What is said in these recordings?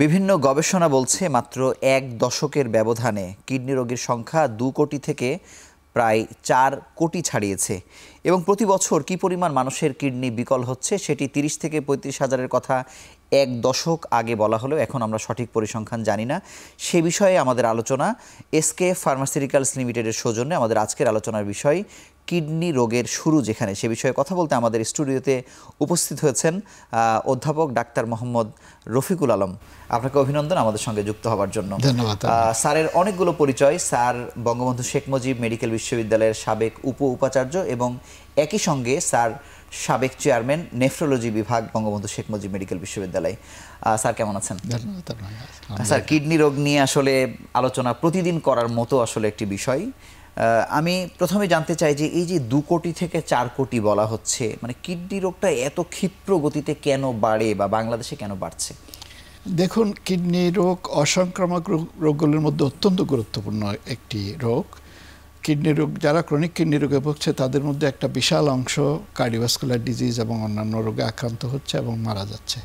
বিভিন্ন গবেষণা বলছে মাত্র ১ দশকের ব্যবধানে কিডনি রোগীর সংখ্যা ২ কোটি থেকে প্রায় ৪ কোটি ছাড়িয়েছে এবং প্রতি বছর কী পরিমাণ মানুষের কিডনি বিকল হচ্ছে সেটি ৩০ থেকে ৩৫ হাজারের কথা ১ দশক আগে বলা হলেও এখন আমরা সঠিক পরিসংখ্যান জানি না। সে বিষয়ে আমাদের আলোচনা এসকে ফার্মাসিউটিক্যালস লিমিটেডের সৌজন্যে। আমাদের আজকের আলোচনার বিষয় কিডনি রোগের শুরু যেখানে, সে বিষয়ে কথা বলতে আমাদের স্টুডিওতে উপস্থিত হয়েছেন অধ্যাপক ডাক্তার মোহাম্মদ রফিকুল আলম। আপনাকে অভিনন্দন আমাদের সঙ্গে যুক্ত হওয়ার জন্য। ধন্যবাদ। স্যারের অনেকগুলো পরিচয়। স্যার বঙ্গবন্ধু শেখ মুজিব মেডিকেল বিশ্ববিদ্যালয়ের সাবেক উপাচার্য এবং একই সঙ্গে স্যার সাবেক চেয়ারম্যান নেফ্রোলজি বিভাগ বঙ্গবন্ধু শেখ মুজিব মেডিকেল বিশ্ববিদ্যালয়। স্যার কেমন আছেন? স্যার, কিডনি রোগ নিয়ে আসলে আলোচনা প্রতিদিন করার মতো আসলে একটি বিষয়। আমি প্রথমে জানতে চাই যে এই যে ২ কোটি থেকে ৪ কোটি বলা হচ্ছে, মানে কিডনি রোগটা এত ক্ষিপ্র গতিতে কেন বাড়ে বা বাংলাদেশে কেন বাড়ছে? দেখুন, কিডনি রোগ অসংক্রামক রোগগুলোর মধ্যে অত্যন্ত গুরুত্বপূর্ণ একটি রোগ। কিডনি রোগ, যারা ক্রনিক কিডনি রোগে ভুগছে তাদের মধ্যে একটা বিশাল অংশ কার্ডিওভাস্কুলার ডিজিজ এবং অন্যান্য রোগে আক্রান্ত হচ্ছে এবং মারা যাচ্ছে।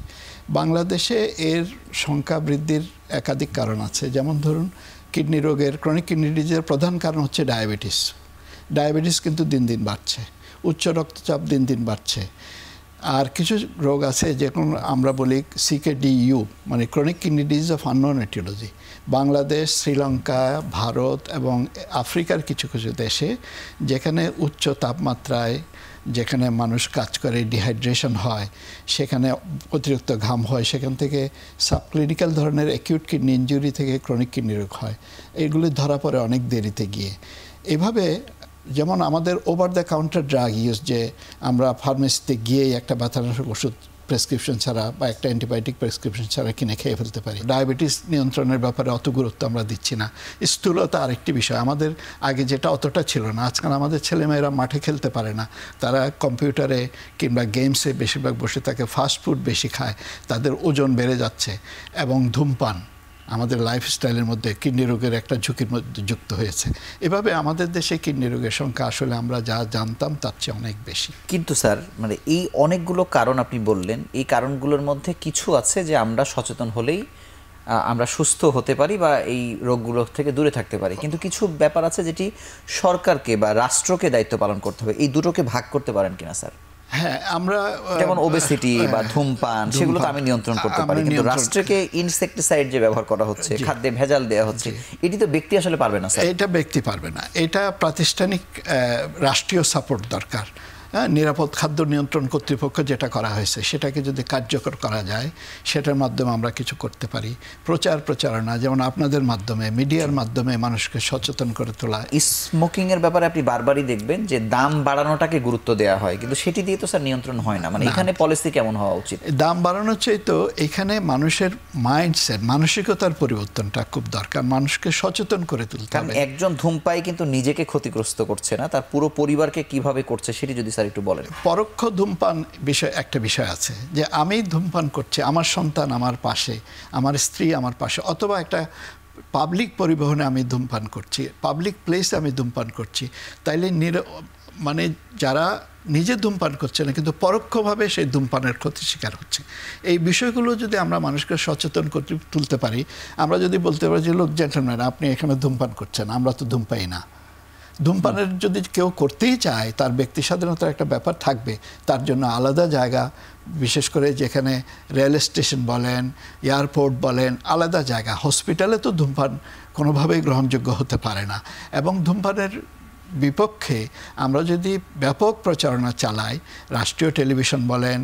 বাংলাদেশে এর সংখ্যা বৃদ্ধির একাধিক কারণ আছে। যেমন ধরুন, কিডনি রোগের, ক্রনিক কিডনি ডিজিজের প্রধান কারণ হচ্ছে ডায়াবেটিস কিন্তু দিন দিন বাড়ছে, উচ্চ রক্তচাপ দিন দিন বাড়ছে। আর কিছু রোগ আছে যেমন আমরা বলি CKD-U, মানে chronic kidney disease of unknown aetiology. Bangladesh, Sri Lanka, Bharat এবং আফ্রিকার কিছু কিছু দেশে যেখানে উচ্চ তাপমাত্রায়, যেখানে মানুষ কাজ করে, ডিহাইড্রেশন হয়, সেখানে অতিরিক্ত ঘাম হয়, সেখান থেকে সাবক্লিনিক্যাল ধরনের অ্যাকিউট কিডনি ইনজুরি থেকে ক্রনিক কিডনি রোগ হয়। এগুলি ধরা পড়ে অনেক দেরিতে গিয়ে। এভাবে যেমন আমাদের over the counter drug use, যে আমরা ফার্মেসিতে গিয়েই একটা ব্যথানাশক ওষুধ প্রেসক্রিপশন ছাড়া বা একটা অ্যান্টিবায়োটিক প্রেসক্রিপশন ছাড়া কিনে খেয়ে ফেলতে পারি। ডায়াবেটিস নিয়ন্ত্রণের ব্যাপারে অত গুরুত্ব আমরা দিচ্ছি না। স্থূলতা আরেকটি বিষয়, আমাদের আগে যেটা অতটা ছিল না। আজকাল আমাদের ছেলেমেয়েরা মাঠে খেলতে পারে না, তারা কম্পিউটারে কিংবা গেমসে বেশিরভাগ বসে থাকে, ফাস্টফুড বেশি খায়, তাদের ওজন বেড়ে যাচ্ছে এবং ধূমপান আমাদের লাইফস্টাইলের মধ্যে কিডনি রোগের একটা ঝুঁকির মধ্যে যুক্ত হয়েছে। এভাবে আমাদের দেশে কিডনি রোগের সংখ্যা আসলে আমরা যা জানতাম তার চেয়ে অনেক বেশি। কিন্তু স্যার, মানে এই অনেকগুলো কারণ আপনি বললেন, এই কারণগুলোর মধ্যে কিছু আছে যে আমরা সচেতন হলেই আমরা সুস্থ হতে পারি বা এই রোগগুলো থেকে দূরে থাকতে পারি, কিন্তু কিছু ব্যাপার আছে যেটি সরকারকে বা রাষ্ট্রকে দায়িত্ব পালন করতে হবে। এই দুটোকে ভাগ করতে পারেন কিনা স্যার? হ্যাঁ, আমরা যেমন ওবেসিটি বা ধূমপান, সেগুলো তো আমি নিয়ন্ত্রণ করতে পারি, কিন্তু রাষ্ট্রকে ইনসেক্টিসাইড যে ব্যবহার করা হচ্ছে, খাদ্যে ভেজাল দেওয়া হচ্ছে, এটি তো ব্যক্তি আসলে পারবে না স্যার। এটা ব্যক্তি পারবে না, এটা প্রাতিষ্ঠানিক রাষ্ট্রীয় সাপোর্ট দরকার। নিরাপদ খাদ্য নিয়ন্ত্রণ কর্তৃপক্ষ যেটা করা হয়েছে সেটাকে যদি কার্যকর করা যায়, সেটার মাধ্যমে আমরা কিছু করতে পারি। প্রচারণা, যেমন আপনাদের মাধ্যমে, মিডিয়ার মাধ্যমে মানুষকে সচেতন করে তোলা। স্মোকিংয়ের ব্যাপারে আপনি বারবারই দেখবেন যে দাম বাড়ানোটাকে গুরুত্ব দেওয়া হয়, কিন্তু সেটি দিয়ে তো স্যার নিয়ন্ত্রণ হয় না। মানে এখানে পলিসি কেমন হওয়া উচিত? দাম বাড়ানোর চেয়ে তো এখানে মানুষের মাইন্ডসেট, মানসিকতার পরিবর্তনটা খুব দরকার। মানুষকে সচেতন করে তুলতে হবে। একজন ধূমপায়ী কিন্তু নিজেকে ক্ষতিগ্রস্ত করছে না, তার পুরো পরিবারকে কিভাবে করছে সেটি যদি একটু বলেন। পরোক্ষ ধূমপান বিষয় একটা বিষয় আছে, যে আমি ধূমপান করছি, আমার সন্তান আমার পাশে, আমার স্ত্রী আমার পাশে, অথবা একটা পাবলিক পরিবহনে আমি ধূমপান করছি, পাবলিক প্লেসে আমি ধূমপান করছি, তাইলে মানে যারা নিজে ধূমপান করছে না কিন্তু পরোক্ষভাবে সেই ধূমপানের ক্ষতির শিকার হচ্ছে। এই বিষয়গুলো যদি আমরা মানুষকে সচেতন করতে তুলতে পারি, আমরা যদি বলতে পারি যে লোক জেন্টলম্যান, আপনি এখানে ধূমপান করছেন, আমরা তো ধূমপাই না। ধূমপানের যদি কেউ করতেই চায়, তার ব্যক্তি স্বাধীনতার একটা ব্যাপার থাকবে, তার জন্য আলাদা জায়গা, বিশেষ করে যেখানে রেল স্টেশন বলেন, এয়ারপোর্ট বলেন, আলাদা জায়গা। হসপিটালে তো ধূমপান কোনোভাবেই গ্রহণযোগ্য হতে পারে না। এবং ধূমপানের বিপক্ষে আমরা যদি ব্যাপক প্রচারণা চালাই, রাষ্ট্রীয় টেলিভিশন বলেন,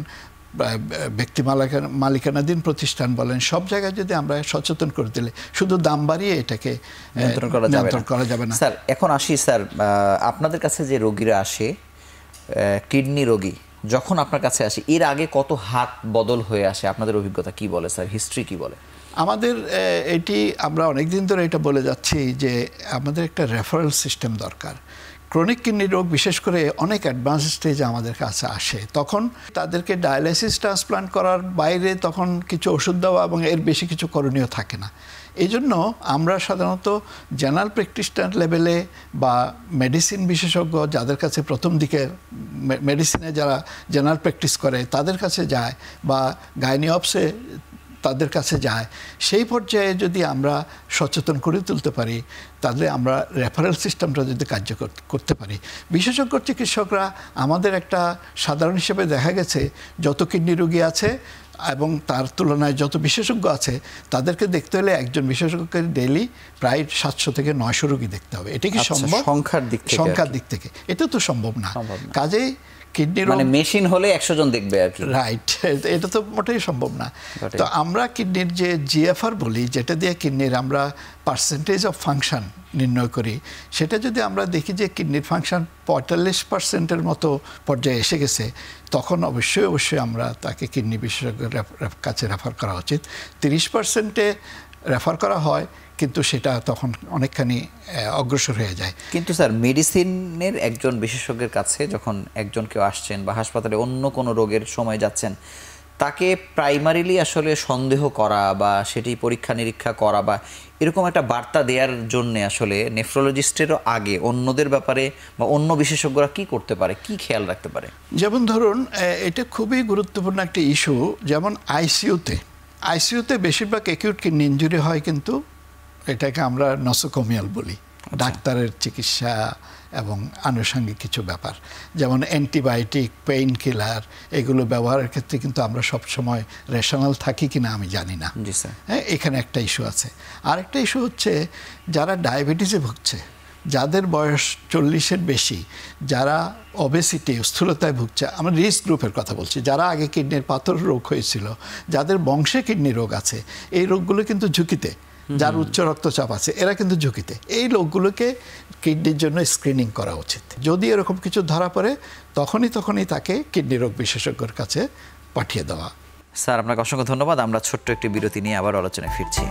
ব্যক্তি মালিকানাধীন প্রতিষ্ঠান বলেন, সব জায়গায় যদি আমরা সচেতন করে দিলে, শুধু দাম বাড়িয়ে এটাকে নিয়ন্ত্রণ করা যাবে না। স্যার, এখন আসি স্যার, আপনাদের কাছে যে রোগীরা আসে, কিডনি রোগী যখন আপনার কাছে আসে, এর আগে কত হাত বদল হয়ে আসে? আপনাদের অভিজ্ঞতা কি বলে স্যার? হিস্ট্রি কি বলে? আমাদের এটি আমরা অনেকদিন ধরে এটা বলে যাচ্ছি যে আমাদের একটা রেফারেল সিস্টেম দরকার। ক্রনিক কিডনি রোগ বিশেষ করে অনেক অ্যাডভান্স স্টেজে আমাদের কাছে আসে, তখন তাদেরকে ডায়ালাইসিস ট্রান্সপ্লান্ট করার বাইরে তখন কিছু ওষুধ দেওয়া এবং এর বেশি কিছু করণীয় থাকে না। এই জন্য আমরা সাধারণত জেনারেল প্র্যাকটিশনার লেভেলে বা মেডিসিন বিশেষজ্ঞ, যাদের কাছে প্রথম দিকে মেডিসিনে যারা জেনারেল প্র্যাকটিস করে তাদের কাছে যায়, বা গাইনি অপসে তাদের কাছে যায়, সেই পর্যায়ে যদি আমরা সচেতন করে তুলতে পারি, তাহলে আমরা রেফারেল সিস্টেমটা যদি কার্যকর করতে পারি। বিশেষজ্ঞ চিকিৎসকরা আমাদের একটা সাধারণ হিসেবে দেখা গেছে যত কিডনি রোগী আছে এবং তার তুলনায় যত বিশেষজ্ঞ আছে, তাদেরকে দেখতে হলে একজন বিশেষজ্ঞকে ডেইলি প্রায় 700 থেকে 900 রোগী দেখতে হবে। এটা কি সম্ভব? সংখ্যার দিক থেকে এটা তো সম্ভব না। কাজেই কিডনি রোগ মেশিন হলে 100 জন দেখবে আর কি, রাইট, এটা তো মোটেই সম্ভব না। তো আমরা কিডনির যে জিএফআর বলি, যেটা দিয়ে কিডনির আমরা পার্সেন্টেজ অফ ফাংশন নির্ণয় করি, সেটা যদি আমরা দেখি যে কিডনির ফাংশন 45%-এর মতো পর্যায়ে এসে গেছে, তখন অবশ্যই আমরা তাকে কিডনি বিশেষজ্ঞের কাছে রেফার করা উচিত। 30%-এ রেফার করা হয়, কিন্তু সেটা তখন অনেকখানি অগ্রসর হয়ে যায়। কিন্তু স্যার, মেডিসিনের একজন বিশেষজ্ঞের কাছে যখন একজন কেউ আসছেন বা হাসপাতালে অন্য কোনো রোগের সময় যাচ্ছেন, তাকে প্রাইমারিলি আসলে সন্দেহ করা বা সেটি পরীক্ষা নিরীক্ষা করা বা এরকম একটা বার্তা দেওয়ার জন্য আসলে নেফ্রোলজিস্টেরও আগে অন্যদের ব্যাপারে বা অন্য বিশেষজ্ঞরা কি করতে পারে, কি খেয়াল রাখতে পারে? যেমন ধরুন, এটা খুবই গুরুত্বপূর্ণ একটা ইস্যু। যেমন আইসিইউতে বেশিরভাগ অ্যাকিউট কিডনি ইনজুরি হয়, কিন্তু এটাকে আমরা নসোকোমিয়াল বলি। ডাক্তারের চিকিৎসা এবং আনুষঙ্গিক কিছু ব্যাপার, যেমন অ্যান্টিবায়োটিক, পেইন কিলার, এগুলো ব্যবহারের ক্ষেত্রে কিন্তু আমরা সবসময় রেশনাল থাকি কিনা আমি জানি না। হ্যাঁ, এখানে একটা ইস্যু আছে। আরেকটা ইস্যু হচ্ছে যারা ডায়াবেটিসে ভুগছে, যাদের বয়স 40-এর বেশি, যারা ওবেসিটি স্থূলতায় ভুগছে, আমরা রিস্ক গ্রুপের কথা বলছি, যারা আগে কিডনির পাথর রোগ হয়েছিল, যাদের বংশে কিডনি রোগ আছে, এই রোগগুলো কিন্তু ঝুঁকিতে, যার উচ্চ রক্তচাপ আছে, এরা কিন্তু ঝুঁকিতে। এই লোকগুলোকে কিডনির জন্য স্ক্রিনিং করা উচিত। যদি এরকম কিছু ধরা পড়ে, তখনই তাকে কিডনি রোগ বিশেষজ্ঞের কাছে পাঠিয়ে দেওয়া। স্যার, আপনাকে অসংখ্য ধন্যবাদ। আমরা ছোট্ট একটি বিরতি নিয়ে আবার আলোচনায় ফিরছি।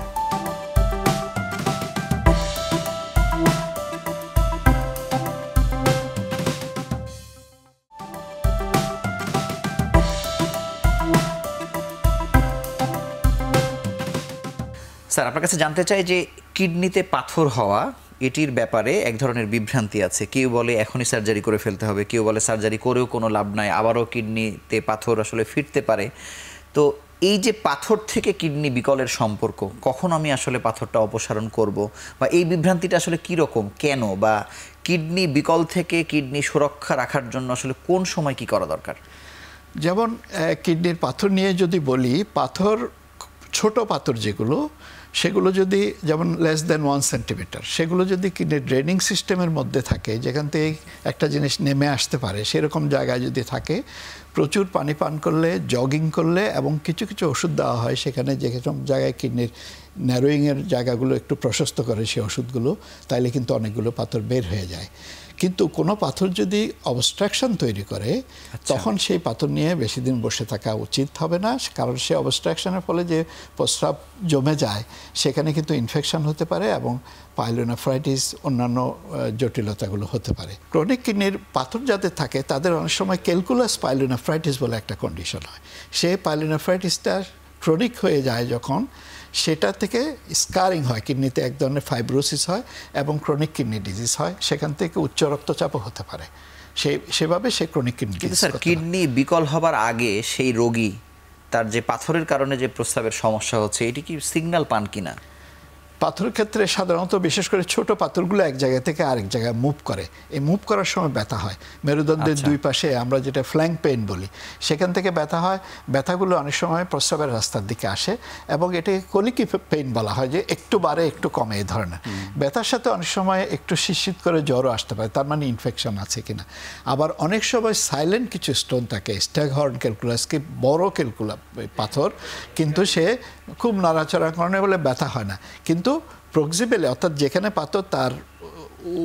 স্যার, আপনার কাছে জানতে চাই যে কিডনিতে পাথর হওয়া, এটির ব্যাপারে এক ধরনের বিভ্রান্তি আছে। কেউ বলে এখনই সার্জারি করে ফেলতে হবে, কেউ বলে সার্জারি করেও কোনো লাভ নাই, আবারও কিডনিতে পাথর আসলে ফিরতে পারে। তো এই যে পাথর থেকে কিডনি বিকলের সম্পর্ক, কখন আমি আসলে পাথরটা অপসারণ করব, বা এই বিভ্রান্তিটা আসলে কীরকম, কেন, বা কিডনি বিকল থেকে কিডনি সুরক্ষা রাখার জন্য আসলে কোন সময় কি করা দরকার? যেমন কিডনির পাথর নিয়ে যদি বলি, ছোট পাথর যেগুলো, সেগুলো যদি যেমন লেস দেন 1 সেন্টিমিটার, সেগুলো যদি কিডনির ড্রেনিং সিস্টেমের মধ্যে থাকে, যেখান থেকে একটা জিনিস নেমে আসতে পারে, সেরকম জায়গায় যদি থাকে, প্রচুর পানি পান করলে, জগিং করলে এবং কিছু ওষুধ দেওয়া হয় সেখানে, যেরকম জায়গায় কিডনির ন্যারোয়িংয়ের জায়গাগুলো একটু প্রশস্ত করে সেই ওষুধগুলো, তাইলে কিন্তু অনেকগুলো পাথর বের হয়ে যায়। কিন্তু কোনো পাথর যদি অবস্ট্রাকশন তৈরি করে, তখন সেই পাথর নিয়ে বেশি দিন বসে থাকা উচিত হবে না, কারণ সেই অবস্ট্রাকশনের ফলে যে প্রস্রাব জমে যায়, সেখানে কিন্তু ইনফেকশন হতে পারে এবং পাইলোনেফ্রাইটিস, অন্যান্য জটিলতাগুলো হতে পারে। ক্রনিক কিডনির পাথর যাদের থাকে, তাদের অনেক সময় ক্যালকুলাস পাইলোনেফ্রাইটিস বলে একটা কন্ডিশন হয়। সেই পাইলোনেফ্রাইটিসটা ক্রনিক হয়ে যায় যখন, সেটা থেকে স্কারিং হয়, কিডনিতে এক ধরনের ফাইব্রোসিস হয় এবং ক্রনিক কিডনি ডিজিজ হয়, সেখান থেকে উচ্চ রক্তচাপও হতে পারে। সেভাবে সে chronic kidney disease. Sir, kidney বিকল হবার আগে সেই রোগী তার যে পাথরের কারণে যে প্রস্রাবের সমস্যা হচ্ছে, এটি কি সিগন্যাল পান কিনা? পাথরের ক্ষেত্রে সাধারণত বিশেষ করে ছোট পাথরগুলো এক জায়গা থেকে আরেক জায়গায় মুভ করে। এই মুভ করার সময় ব্যথা হয়, মেরুদণ্ডের দুই পাশে, আমরা যেটা ফ্ল্যাঙ্ক পেইন বলি, সেখান থেকে ব্যথা হয়। ব্যথাগুলো অনেক সময় প্রস্রাবের রাস্তার দিকে আসে এবং এটাকে কলিকি পেইন বলা হয়, যে একটু বাড়ে একটু কমে এই ধরনের। ব্যথার সাথে অনেক সময় একটু শীত করে জ্বরও আসতে পারে, তার মানে ইনফেকশন আছে কিনা। আবার অনেক সময় সাইলেন্ট কিছু স্টোন থাকে, স্ট্যাগহর্ন ক্যালকুলাস, কি বড় পাথর, কিন্তু সে খুব নড়াচড়া কারণে বলে ব্যথা হয় না, কিন্তু প্রক্সিবেলে, অর্থাৎ যেখানে পাথর তার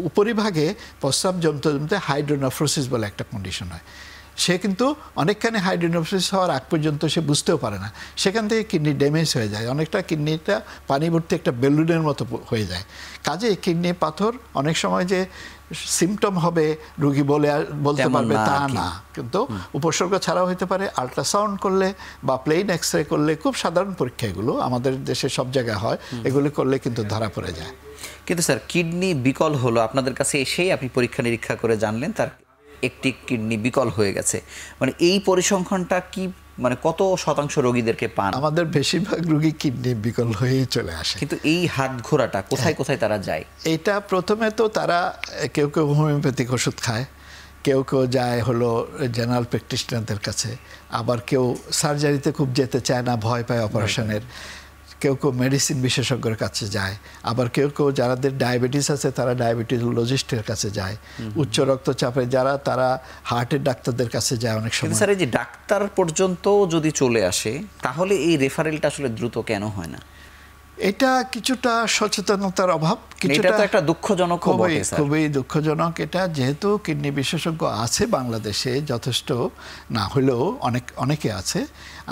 উপরিভাগে প্রস্রাব জমতে হাইড্রোনেফ্রোসিস বলে একটা কন্ডিশন হয়। সে কিন্তু অনেকখানি হাইড্রোনেফ্রোসিস হওয়ার আগ পর্যন্ত সে বুঝতেও পারে না, সেখান থেকে কিডনি ড্যামেজ হয়ে যায়, অনেকটা কিডনিটা পানি ভর্তি একটা বেলুনের মতো হয়ে যায়। কাজে কিডনি পাথর অনেক সময় যে সিমটম হবে রোগী বলতে পারবে তা না, কিন্তু উপসর্গ ছাড়াও হতে পারে। আল্ট্রাসাউন্ড করলে বা প্লেন এক্সরে করলে, খুব সাধারণ পরীক্ষা এগুলো, আমাদের দেশে সব জায়গায় হয়, এগুলো করলে কিন্তু ধরা পড়ে যায়। কিন্তু স্যার, কিডনি বিকল হলো, আপনাদের কাছে এসেই আপনি পরীক্ষা নিরীক্ষা করে জানলেন তার একটি কিডনি বিকল হয়ে গেছে, মানে এই পরিসংখ্যানটা কি মানে কত শতাংশ রোগীদেরকে পান? আমাদের বেশিরভাগ রোগী কিডনি বিকল হয়েই চলে আসে। কিন্তু এই হাত ঘোরাটা কোথায় কোথায় তারা যায়? এটা প্রথমে তো তারা কেউ কেউ হোমিওপ্যাথিক ওষুধ খায়, কেউ কেউ যায় হলো জেনারেল প্র্যাকটিশনারদের কাছে, আবার কেউ সার্জারিতে খুব যেতে চায় না, ভয় পায় অপারেশনের, কেউ কেউ মেডিসিন বিশেষজ্ঞের কাছে যায়, আবার কেউ কেউ যাদের ডায়াবেটিস আছে তারা ডায়াবেটিসোলজিস্টের কাছে যায়, উচ্চ রক্তচাপে যারা তারা হার্টের ডাক্তারদের কাছে যায় অনেক সময়। স্যার এই যে ডাক্তার পর্যন্ত যদি চলে আসে তাহলে এই রেফারেলটা আসলে দ্রুত কেন হয় না? এটা কিছুটা সচেতনতার অভাব, এটা তো একটা দুঃখজনক, খুবই দুঃখজনক। এটা যেহেতু কিডনি বিশেষজ্ঞ আছে বাংলাদেশে যথেষ্ট না হলেও অনেকে আছে,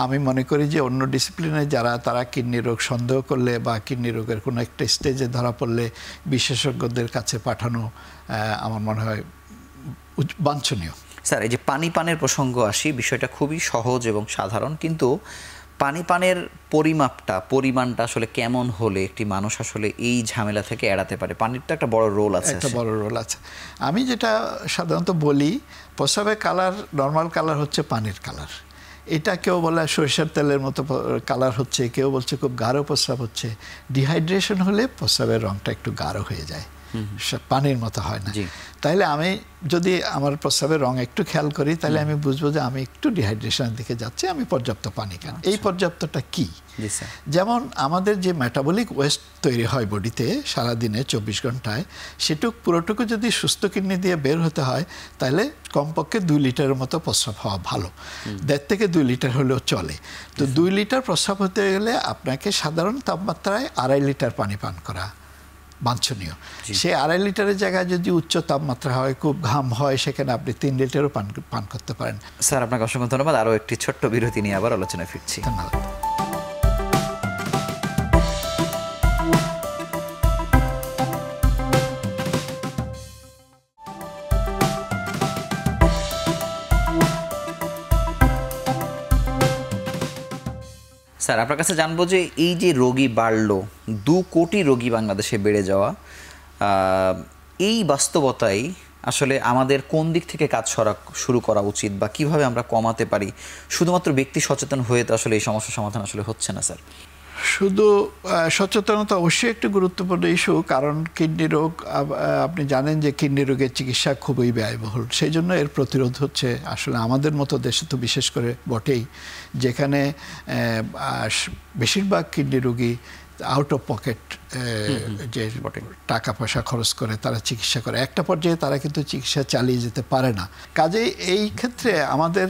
আমি মনে করি যে অন্য ডিসিপ্লিনে যারা তারা কিডনি রোগ সন্দেহ করলে বা কিডনি রোগের কোনো একটা স্টেজে ধরা পড়লে বিশেষজ্ঞদের কাছে পাঠানো আমার মনে হয় বাঞ্ছনীয়। স্যার এই যে পানি পানের প্রসঙ্গ আসি, বিষয়টা খুবই সহজ এবং সাধারণ, কিন্তু পানি পানের পরিমাণটা আসলে কেমন হলে একটি মানুষ আসলে এই ঝামেলা থেকে এড়াতে পারে? পানির তো একটা বড় রোল আছে। একটা বড় রোল আছে। আমি যেটা সাধারণত বলি, প্রস্রাবের কালার, নর্মাল কালার হচ্ছে পানির কালার। এটা কেউ বলে সরিষার তেলের মতো কালার হচ্ছে, কেউ বলছে খুব গাঢ় প্রস্রাব হচ্ছে। ডিহাইড্রেশন হলে প্রস্রাবের রংটা একটু গাঢ় হয়ে যায়, পানির মতো হয় না। তাইলে আমি যদি আমার প্রস্রাবের রং একটু খেয়াল করি তাহলে আমি বুঝবো যে আমি একটু ডিহাইড্রেশনের দিকে যাচ্ছি, আমি পর্যাপ্ত পানি খান। এই পর্যাপ্তটা কি? যেমন আমাদের যে মেটাবলিক ওয়েস্ট তৈরি হয় বডিতে সারাদিনে 24 ঘন্টায়, পুরোটুকু যদি সুস্থ কিডনি দিয়ে বের হতে হয় তাহলে কমপক্ষে 2 লিটারের মতো প্রস্রাব হওয়া ভালো। 1.5 থেকে 2 লিটার হলেও চলে। তো 2 লিটার প্রস্রাব হতে গেলে আপনাকে সাধারণ তাপমাত্রায় 2.5 লিটার পানি পান করা বাঞ্ছনীয়। সে 2.5 লিটারের জায়গায় যদি উচ্চ তাপমাত্রা হয়, খুব ঘাম হয়, সেখানে আপনি 3 লিটারও পান করতে পারেন। স্যার আপনাকে অসংখ্য ধন্যবাদ। আরও একটি ছোট্ট বিরতি নিয়ে আবার আলোচনায় ফিরছি। ধন্যবাদ। স্যার আপনার কাছে জানবো যে এই যে রোগী বাড়লো, 2 কোটি রোগী বাংলাদেশে বেড়ে যাওয়া, এই বাস্তবতায় আসলে আমাদের কোন দিক থেকে কাজ শুরু করা উচিত বা কিভাবে আমরা কমাতে পারি? শুধুমাত্র ব্যক্তি সচেতন হয়ে তো আসলে এই সমস্যার সমাধান আসলে হচ্ছে না স্যার। শুধু সচেতনতা অবশ্যই একটি গুরুত্বপূর্ণ ইস্যু, কারণ কিডনি রোগ, আপনি জানেন যে কিডনি রোগের চিকিৎসা খুবই ব্যয়বহুল। সেই জন্য এর প্রতিরোধ হচ্ছে আসলে আমাদের মতো দেশে তো বিশেষ করে বটেই, যেখানে বেশিরভাগ কিডনি রোগী আউট অফ পকেট যে টাকা পয়সা খরচ করে তারা চিকিৎসা করে, একটা পর্যায়ে তারা কিন্তু চিকিৎসা চালিয়ে যেতে পারে না। কাজেই এই ক্ষেত্রে আমাদের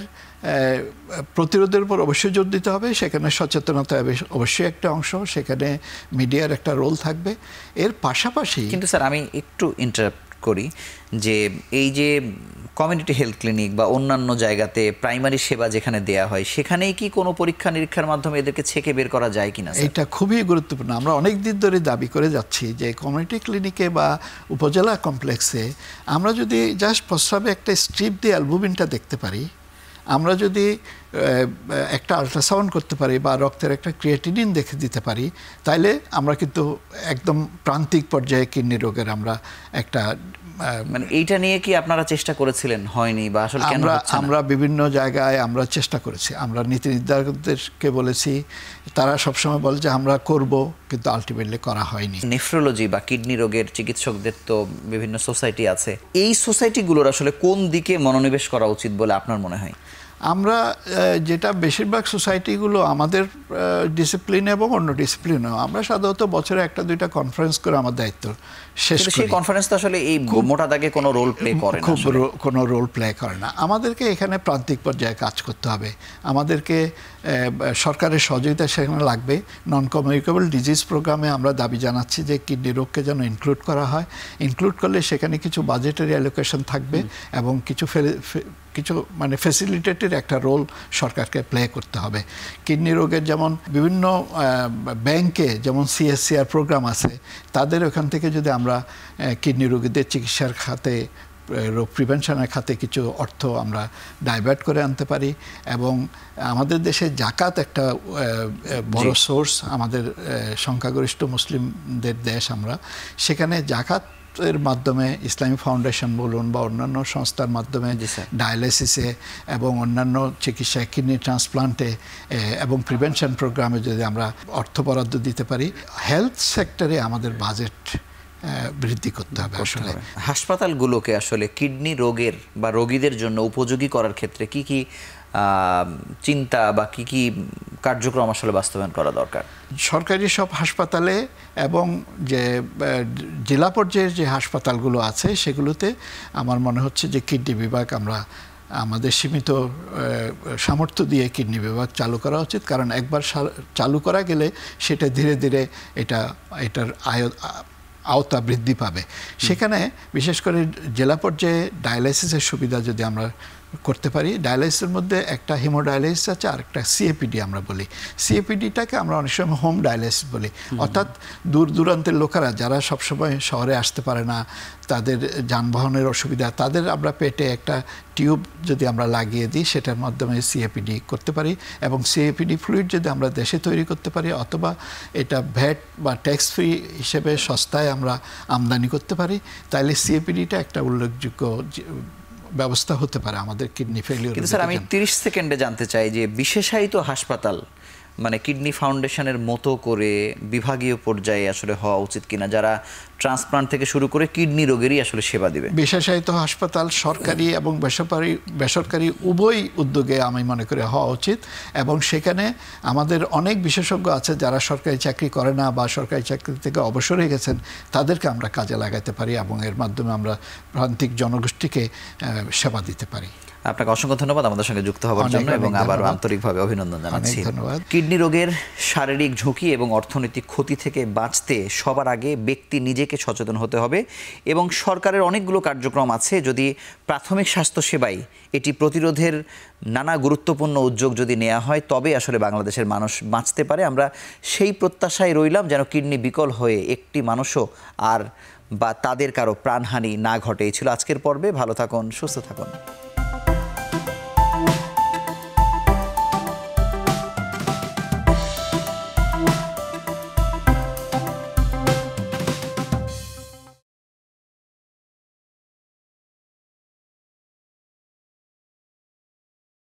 প্রতিরোধের উপর অবশ্যই জোর দিতে হবে। সেখানে সচেতনতা অবশ্যই একটা অংশ, সেখানে মিডিয়ার একটা রোল থাকবে। এর পাশাপাশি কিন্তু স্যার আমি একটু ইন্টারাপ্ট করি যে এই যে কমিউনিটি হেলথ ক্লিনিক বা অন্যান্য জায়গাতে প্রাইমারি সেবা যেখানে দেয়া হয়, সেখানেই কি কোনো পরীক্ষা নিরীক্ষার মাধ্যমে এদেরকে ছেকে বের করা যায় কিনা? এটা খুবই গুরুত্বপূর্ণ। আমরা অনেক দিন ধরে দাবি করে যাচ্ছি যে কমিউনিটি ক্লিনিকে বা উপজেলা কমপ্লেক্সে আমরা যদি জাস্ট প্রস্রাবে একটা স্ট্রিপ দিয়ে অ্যালবুমিনটা দেখতে পারি, আমরা যদি একটা আল্ট্রাসাউন্ড করতে পারি বা রক্তের একটা ক্রিয়েটিনিন দেখে দিতে পারি, তাইলে আমরা কিন্তু একদম প্রান্তিক পর্যায়ে কিডনি রোগের আমরা একটা মানে এইটা নিয়ে কি আপনারা চেষ্টা করেছিলেন? হয়নি বা আসলে কেন হচ্ছে না? আমরা বিভিন্ন জায়গায় আমরা চেষ্টা করেছি, আমরা নীতি নির্ধারকদেরকে বলেছি, তারা সবসময় বলে যে আমরা করব, কিন্তু আলটিমেটলি করা হয়নি। নেফ্রোলজি বা কিডনি রোগের চিকিৎসকদের তো বিভিন্ন সোসাইটি আছে, এই সোসাইটিগুলোর আসলে কোন দিকে মনোনিবেশ করা উচিত বলে আপনার মনে হয়? আমরা যেটা বেশিরভাগ সোসাইটিগুলো আমাদের ডিসিপ্লিন এবং অন্য ডিসিপ্লিনেও আমরা সাধারণত বছরে 1-2টা কনফারেন্স করে আমার দায়িত্ব শেষ করি। সেই কনফারেন্স তো আসলে এই মোটা দাগে কোনো রোল প্লে করে না, কোনো রোল প্লে করে না। আমাদেরকে এখানে প্রান্তিক পর্যায়ে কাজ করতে হবে। আমাদেরকে সরকারের সহযোগিতা সেখানে লাগবে। নন কমিউনিকেবল ডিজিজ প্রোগ্রামে আমরা দাবি জানাচ্ছি যে কিডনি রোগকে যেন ইনক্লুড করা হয়। ইনক্লুড করলে সেখানে কিছু বাজেটারি অ্যালোকেশন থাকবে এবং কিছু মানে ফ্যাসিলিটেটের একটা রোল সরকারকে প্লে করতে হবে। কিডনি রোগের যেমন বিভিন্ন ব্যাংকে যেমন CSCR প্রোগ্রাম আছে, তাদের ওখান থেকে যদি আমরা কিডনি রোগীদের চিকিৎসার খাতে, রোগ প্রিভেনশনের খাতে কিছু অর্থ আমরা ডাইভার্ট করে আনতে পারি। এবং আমাদের দেশে জাকাত একটা বড় সোর্স, আমাদের সংখ্যাগরিষ্ঠ মুসলিমদের দেশ আমরা, সেখানে জাকাত এর মাধ্যমে ইসলামী ফাউন্ডেশন বলুন বা অন্যান্য সংস্থার মাধ্যমে ডায়ালিসিসে এবং অন্যান্য চিকিৎসায়, কিডনি ট্রান্সপ্লান্টে এবং প্রিভেনশন প্রোগ্রামে যদি আমরা অর্থ বরাদ্দ দিতে পারি, হেলথ সেক্টরে আমাদের বাজেট বৃদ্ধি করতে হবে। আসলে হাসপাতালগুলোকে আসলে কিডনি রোগের বা রোগীদের জন্য উপযোগী করার ক্ষেত্রে কি কি চিন্তা বা কি কি কার্যক্রম আসলে বাস্তবায়ন করা দরকার? সরকারি সব হাসপাতালে এবং যে জেলা পর্যায়ের যে হাসপাতালগুলো আছে সেগুলোতে আমার মনে হচ্ছে যে কিডনি বিভাগ আমরা আমাদের সীমিত সামর্থ্য দিয়ে কিডনি বিভাগ চালু করা উচিত। কারণ একবার চালু করা গেলে সেটা ধীরে ধীরে এটার আওতা বৃদ্ধি পাবে। সেখানে বিশেষ করে জেলা পর্যায়ে ডায়ালাইসিসের সুবিধা যদি আমরা করতে পারি, ডায়ালাইসিসের মধ্যে একটা হিমোডায়ালাইসিস আছে আর একটা সিএপিডি আমরা বলি। সিএপিডিটাকে আমরা অনেক সময় হোম ডায়ালাইসিস বলি, অর্থাৎ দূর দূরান্তের লোকেরা যারা সবসময় শহরে আসতে পারে না, তাদের যানবাহনের অসুবিধা, তাদের আমরা পেটে একটা টিউব যদি আমরা লাগিয়ে দিই সেটার মাধ্যমে সিএপিডি করতে পারি। এবং সিএপিডি ফ্লুইড যদি আমরা দেশে তৈরি করতে পারি অথবা এটা ভ্যাট বা ট্যাক্স ফ্রি হিসেবে সস্তায় আমরা আমদানি করতে পারি, তাহলে সিএপিডিটা একটা উল্লেখযোগ্য ব্যবস্থা হতে পারে আমাদের কিডনি ফেলিওর। কিন্তু স্যার, আমি 30 সেকেন্ডে জানতে চাই যে বিশেষায়িত হাসপাতাল মানে কিডনি ফাউন্ডেশনের মতো করে বিভাগীয় পর্যায়ে আসলে হওয়া উচিত কিনা, যারা ট্রান্সপ্লান্ট থেকে শুরু করে কিডনি রোগেরই আসলে সেবা দিবে? বিশেষায়িত হাসপাতাল সরকারি এবং বেসরকারি উভয় উদ্যোগে আমি মনে করি হওয়া উচিত। এবং সেখানে আমাদের অনেক বিশেষজ্ঞ আছে যারা সরকারি চাকরি করে না বা সরকারি চাকরি থেকে অবসর হয়ে গেছেন, তাদেরকে আমরা কাজে লাগাতে পারি এবং এর মাধ্যমে আমরা প্রান্তিক জনগোষ্ঠীকে সেবা দিতে পারি। আপনাকে অসংখ্য ধন্যবাদ আমাদের সঙ্গে যুক্ত হওয়ার জন্য এবং আবার আন্তরিকভাবে অভিনন্দন জানাচ্ছি। কিডনি রোগের শারীরিক ঝুঁকি এবং অর্থনৈতিক ক্ষতি থেকে বাঁচতে সবার আগে ব্যক্তি নিজেকে সচেতন হতে হবে এবং সরকারের অনেকগুলো কার্যক্রম আছে। যদি প্রাথমিক স্বাস্থ্যসেবায় এটি প্রতিরোধের নানা গুরুত্বপূর্ণ উদ্যোগ যদি নেওয়া হয় তবে আসলে বাংলাদেশের মানুষ বাঁচতে পারে। আমরা সেই প্রত্যাশায় রইলাম যেন কিডনি বিকল হয়ে একটি মানুষও আর বা তাদের কারো প্রাণহানি না ঘটে। এই ছিল আজকের পর্বে। ভালো থাকুন, সুস্থ থাকুন।